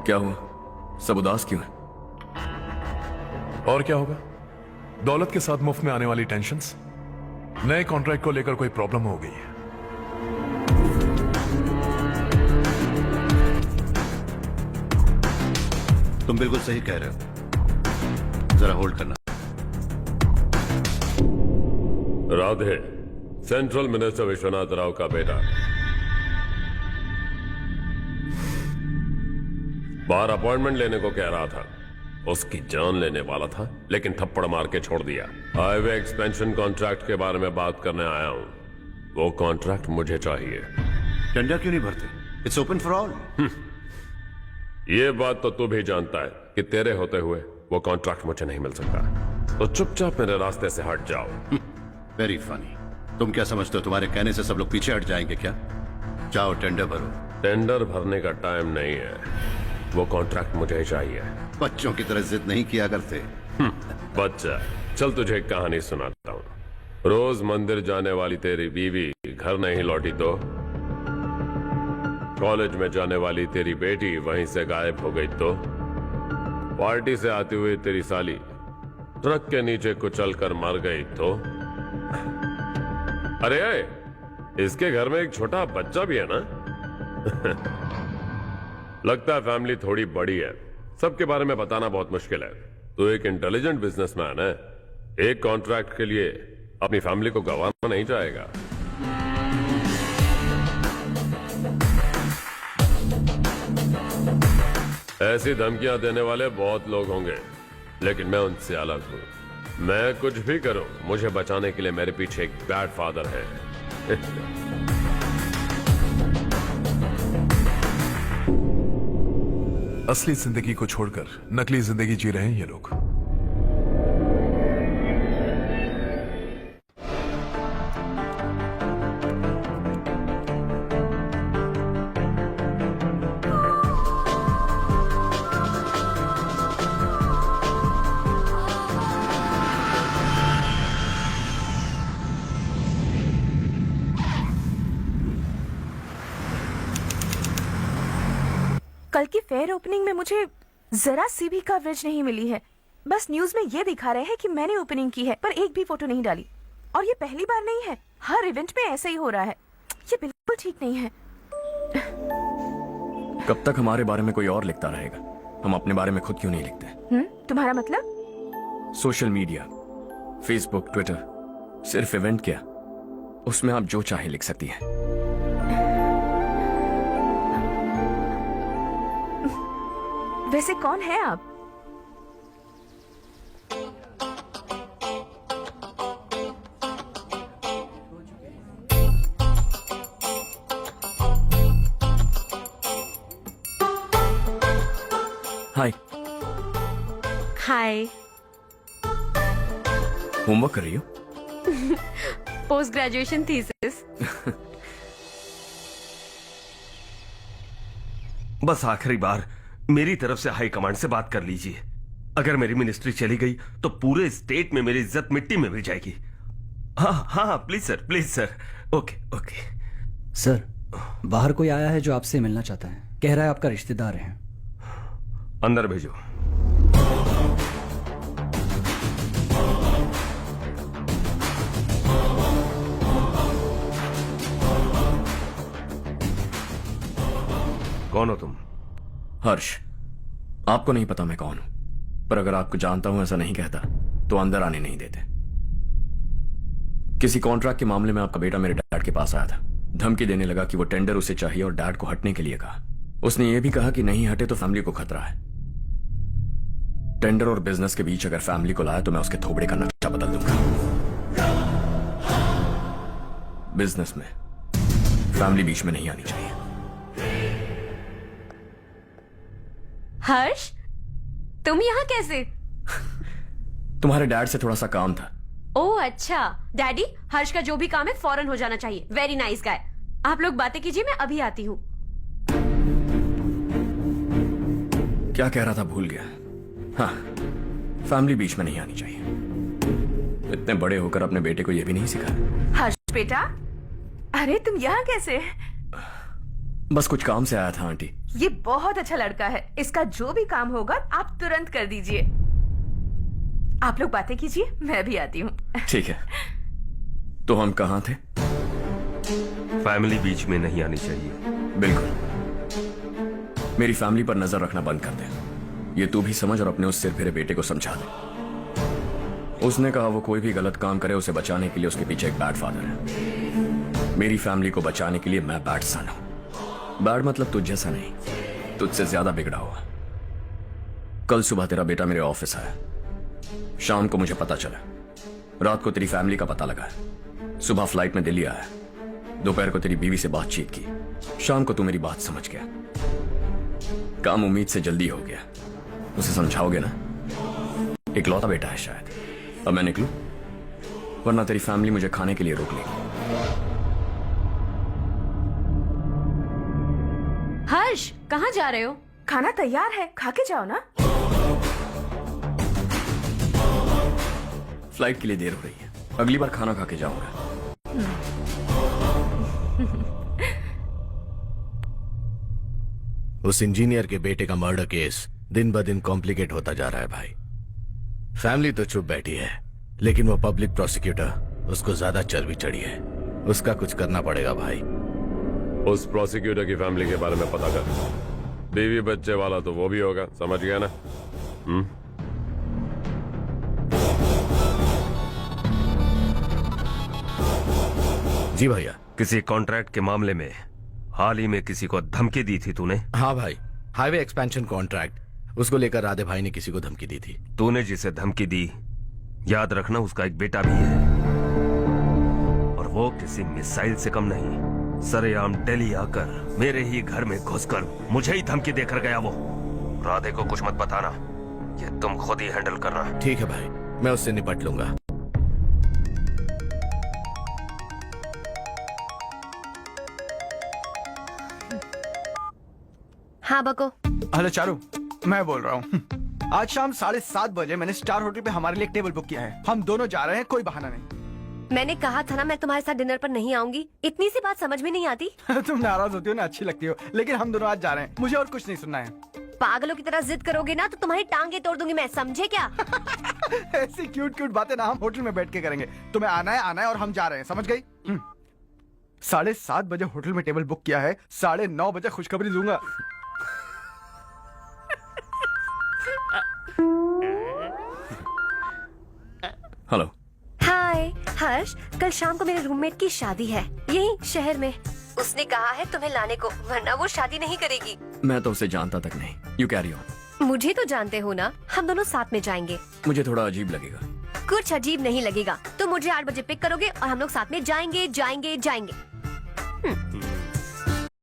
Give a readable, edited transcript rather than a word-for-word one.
क्या हुआ? सब उदास क्यों है? और क्या होगा? दौलत के साथ मुफ्त में आने वाली टेंशन्स। नए कॉन्ट्रैक्ट को लेकर कोई प्रॉब्लम हो गई है। तुम बिल्कुल सही कह रहे हो, जरा होल्ड करना। राधे, सेंट्रल मिनिस्टर विश्वनाथ राव का बेटा बाहर अपॉइंटमेंट लेने को कह रहा था। उसकी जान लेने वाला था, लेकिन थप्पड़ मार के छोड़ दिया। हाईवे एक्सपेंशन कॉन्ट्रैक्ट के बारे में बात करने आया हूं। वो कॉन्ट्रैक्ट मुझे चाहिए। टेंडर क्यों नहीं भरते? It's open for all. ये बात तो तू भी जानता है कि तेरे होते हुए वो कॉन्ट्रैक्ट मुझे नहीं मिल सकता। तो चुपचाप मेरे रास्ते से हट जाओ। Very funny. तुम क्या समझते हो तुम्हारे कहने से सब लोग पीछे हट जाएंगे क्या? जाओ टेंडर भरो। टेंडर भरने का टाइम नहीं है, वो कॉन्ट्रैक्ट मुझे चाहिए। बच्चों की तरह जिद नहीं किया करते। बच्चा, चल तुझे एक कहानी सुनाता हूँ। रोज मंदिर जाने वाली तेरी बीवी घर नहीं लौटी तो कॉलेज में जाने वाली तेरी बेटी वहीं से गायब हो गई तो पार्टी से आती हुई तेरी साली ट्रक के नीचे कुचल कर मर गई तो अरे इसके घर में एक छोटा बच्चा भी है ना। लगता है फैमिली थोड़ी बड़ी है, सबके बारे में बताना बहुत मुश्किल है। तो एक इंटेलिजेंट बिजनेसमैन है, एक कॉन्ट्रैक्ट के लिए अपनी फैमिली को गंवाना नहीं चाहेगा। ऐसी धमकियां देने वाले बहुत लोग होंगे, लेकिन मैं उनसे अलग हूं। मैं कुछ भी करूं, मुझे बचाने के लिए मेरे पीछे एक बैड फादर है। असली जिंदगी को छोड़कर नकली जिंदगी जी रहे हैं ये लोग। कल की फेयर ओपनिंग में मुझे जरा सी भी कवरेज नहीं मिली है। बस न्यूज में ये दिखा रहे हैं कि मैंने ओपनिंग की है, पर एक भी फोटो नहीं डाली। और ये पहली बार नहीं है, हर इवेंट में ऐसे ही हो रहा है। ये बिल्कुल ठीक नहीं है। कब तक हमारे बारे में कोई और लिखता रहेगा? हम अपने बारे में खुद क्यों नहीं लिखते? तुम्हारा मतलब? सोशल मीडिया, फेसबुक, ट्विटर, सिर्फ इवेंट क्या, उसमें आप जो चाहे लिख सकती हैं। वैसे कौन है आप? हाय। हाय। होमवर्क कर रही हो? Post graduation thesis. बस आखिरी बार मेरी तरफ से हाई कमांड से बात कर लीजिए। अगर मेरी मिनिस्ट्री चली गई तो पूरे स्टेट में मेरी इज्जत मिट्टी में मिल जाएगी। हाँ हाँ please sir, please sir. Okay okay sir, बाहर कोई आया है जो आपसे मिलना चाहता है। कह रहा है आपका रिश्तेदार है। अंदर भेजो। कौन हो तुम? हर्ष। आपको नहीं पता मैं कौन हूं, पर अगर आपको जानता हूं ऐसा नहीं कहता तो अंदर आने नहीं देते। किसी कॉन्ट्रैक्ट के मामले में आपका बेटा मेरे डैड के पास आया था। धमकी देने लगा कि वो टेंडर उसे चाहिए और डैड को हटने के लिए कहा। उसने ये भी कहा कि नहीं हटे तो फैमिली को खतरा है। टेंडर और बिजनेस के बीच अगर फैमिली को लाया तो मैं उसके थोबड़े का नक्शा बदल दूंगा। बिजनेस में फैमिली बीच में नहीं आनी चाहिए। हर्ष, तुम यहाँ कैसे? तुम्हारे डैड से थोड़ा सा काम था। ओह अच्छा। डैडी, हर्ष का जो भी काम है फौरन हो जाना चाहिए। Very nice guy. आप लोग बातें कीजिए, मैं अभी आती हूँ। क्या कह रहा था भूल गया। हाँ, फैमिली बीच में नहीं आनी चाहिए। इतने बड़े होकर अपने बेटे को यह भी नहीं सिखाया। हर्ष बेटा, अरे तुम यहाँ कैसे? बस कुछ काम से आया था आंटी। ये बहुत अच्छा लड़का है, इसका जो भी काम होगा आप तुरंत कर दीजिए। आप लोग बातें कीजिए, मैं भी आती हूँ। ठीक है, तो हम कहाँ थे? फैमिली बीच में नहीं आनी चाहिए। बिल्कुल। मेरी फैमिली पर नजर रखना बंद कर दे। ये तू भी समझ और अपने उस सिर फिरे बेटे को समझा दे। उसने कहा वो कोई भी गलत काम करे उसे बचाने के लिए उसके पीछे एक बैड फादर है। मेरी फैमिली को बचाने के लिए मैं बैड सन हूं। बैड मतलब तुझ जैसा नहीं, तुझसे ज्यादा बिगड़ा हुआ। कल सुबह तेरा बेटा मेरे ऑफिस आया, शाम को मुझे पता चला, रात को तेरी फैमिली का पता लगा, सुबह फ्लाइट में दिल्ली आया, दोपहर को तेरी बीवी से बातचीत की, शाम को तू मेरी बात समझ गया। काम उम्मीद से जल्दी हो गया। उसे समझाओगे ना? इकलौता बेटा है शायद। अब मैं निकलूं, वरना तेरी फैमिली मुझे खाने के लिए रोक लेगी। हर्ष, कहाँ जा रहे हो? खाना तैयार है, खा के जाओ ना। फ्लाइट के लिए देर हो रही है, अगली बार खाना खा के जाऊंगा। उस इंजीनियर के बेटे का मर्डर केस दिन ब दिन कॉम्प्लिकेट होता जा रहा है भाई। फैमिली तो चुप बैठी है, लेकिन वो पब्लिक प्रोसिक्यूटर, उसको ज्यादा चर्बी चढ़ी है। उसका कुछ करना पड़ेगा भाई। उस प्रोसिक्यूटर की फैमिली के बारे में पता कर। बीवी बच्चे वाला तो वो भी होगा, समझ गया ना? जी भैया। किसी कॉन्ट्रैक्ट के मामले में हाल ही में किसी को धमकी दी थी तूने? हाँ भाई, हाईवे एक्सपेंशन कॉन्ट्रैक्ट, उसको लेकर राधे भाई ने किसी को धमकी दी थी। तूने जिसे धमकी दी, याद रखना उसका एक बेटा भी है, और वो किसी मिसाइल से कम नहीं। सरेआम दिल्ली आकर मेरे ही घर में घुसकर मुझे ही धमकी देकर गया वो। राधे को कुछ मत बताना, ये तुम खुद ही हैंडल करना। ठीक है भाई, मैं उससे निपट लूंगा। हाँ बको। हेलो चारू, मैं बोल रहा हूँ। आज शाम 7:30 बजे मैंने स्टार होटल पे हमारे लिए एक टेबल बुक किया है। हम दोनों जा रहे हैं, कोई बहाना नहीं। मैंने कहा था ना मैं तुम्हारे साथ डिनर पर नहीं आऊंगी। इतनी सी बात समझ में नहीं आती? तुम नाराज होती हो ना, अच्छी लगती हो, लेकिन हम दोनों आज जा रहे हैं। मुझे और कुछ नहीं सुनना है। पागलों की तरह जिद करोगे ना तो तुम्हारी टांगे तोड़ दूंगी मैं, समझे क्या? ऐसी क्यूट क्यूट बातें ना हम होटल में बैठ के करेंगे। तुम्हें आना है और हम जा रहे हैं, समझ गई? 7:30 बजे होटल में टेबल बुक किया है, 9:30 बजे खुशखबरी दूंगा। हेलो। हाय हर्ष, कल शाम को मेरे रूममेट की शादी है यही शहर में। उसने कहा है तुम्हें लाने को, वरना वो शादी नहीं करेगी। मैं तो उसे जानता तक नहीं। You carry on. मुझे तो जानते हो ना, हम दोनों साथ में जाएंगे। मुझे थोड़ा अजीब लगेगा। कुछ अजीब नहीं लगेगा। तुम मुझे 8 बजे पिक करोगे और हम लोग साथ में जाएंगे जाएंगे जाएंगे।